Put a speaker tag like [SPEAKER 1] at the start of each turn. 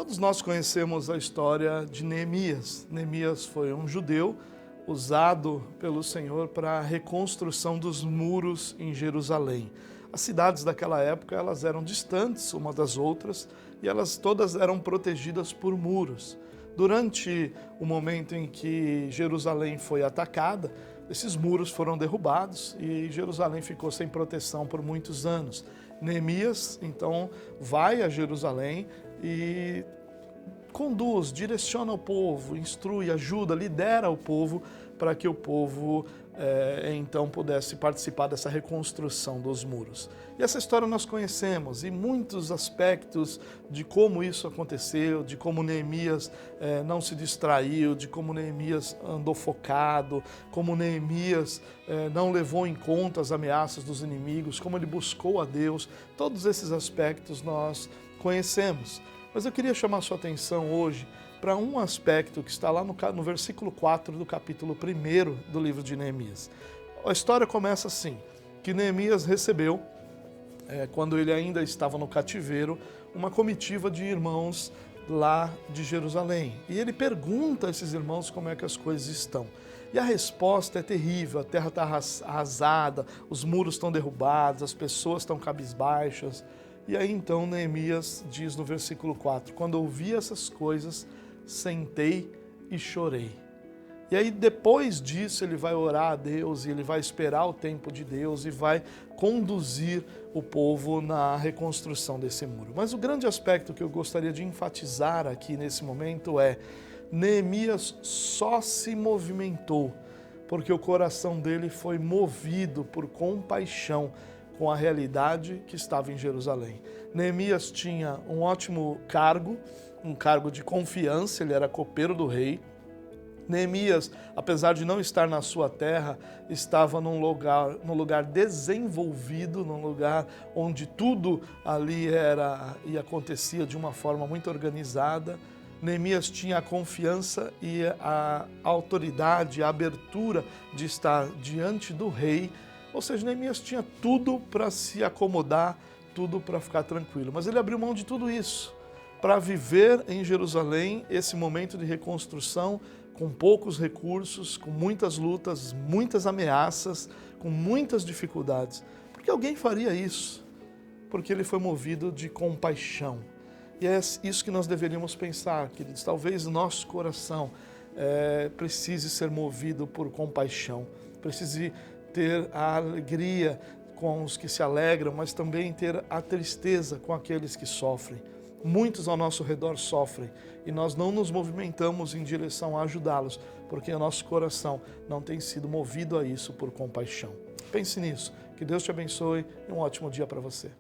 [SPEAKER 1] Todos nós conhecemos a história de Neemias. Neemias foi um judeu usado pelo Senhor para a reconstrução dos muros em Jerusalém. As cidades daquela época elas eram distantes uma das outras e elas todas eram protegidas por muros. Durante o momento em que Jerusalém foi atacada, esses muros foram derrubados e Jerusalém ficou sem proteção por muitos anos. Neemias, então, vai a Jerusalém e conduz, direciona o povo, instrui, ajuda, lidera o povo para que o povo então pudesse participar dessa reconstrução dos muros. E essa história nós conhecemos e muitos aspectos de como isso aconteceu, de como Neemias não se distraiu, de como Neemias andou focado, como Neemias não levou em conta as ameaças dos inimigos, como ele buscou a Deus. Todos esses aspectos nós conhecemos. Mas eu queria chamar a sua atenção hoje para um aspecto que está lá no versículo 4 do capítulo 1 do livro de Neemias. A história começa assim, que Neemias recebeu, quando ele ainda estava no cativeiro, uma comitiva de irmãos lá de Jerusalém. E ele pergunta a esses irmãos como é que as coisas estão. E a resposta é terrível, a terra está arrasada, os muros estão derrubados, as pessoas estão cabisbaixas. E aí então Neemias diz no versículo 4, quando ouvi essas coisas, sentei e chorei. E aí depois disso ele vai orar a Deus e ele vai esperar o tempo de Deus e vai conduzir o povo na reconstrução desse muro. Mas o grande aspecto que eu gostaria de enfatizar aqui nesse momento é Neemias só se movimentou porque o coração dele foi movido por compaixão com a realidade que estava em Jerusalém. Neemias tinha um ótimo cargo, um cargo de confiança, ele era copeiro do rei. Neemias, apesar de não estar na sua terra, estava num lugar desenvolvido, num lugar onde tudo ali era e acontecia de uma forma muito organizada. Neemias tinha a confiança e a autoridade, a abertura de estar diante do rei. Ou seja, Neemias tinha tudo para se acomodar, tudo para ficar tranquilo. Mas ele abriu mão de tudo isso para viver em Jerusalém esse momento de reconstrução com poucos recursos, com muitas lutas, muitas ameaças, com muitas dificuldades. Por que alguém faria isso? Porque ele foi movido de compaixão. E é isso que nós deveríamos pensar, queridos. Talvez o nosso coração precise ser movido por compaixão, precise ter a alegria com os que se alegram, mas também ter a tristeza com aqueles que sofrem. Muitos ao nosso redor sofrem e nós não nos movimentamos em direção a ajudá-los, porque o nosso coração não tem sido movido a isso por compaixão. Pense nisso. Que Deus te abençoe e um ótimo dia para você.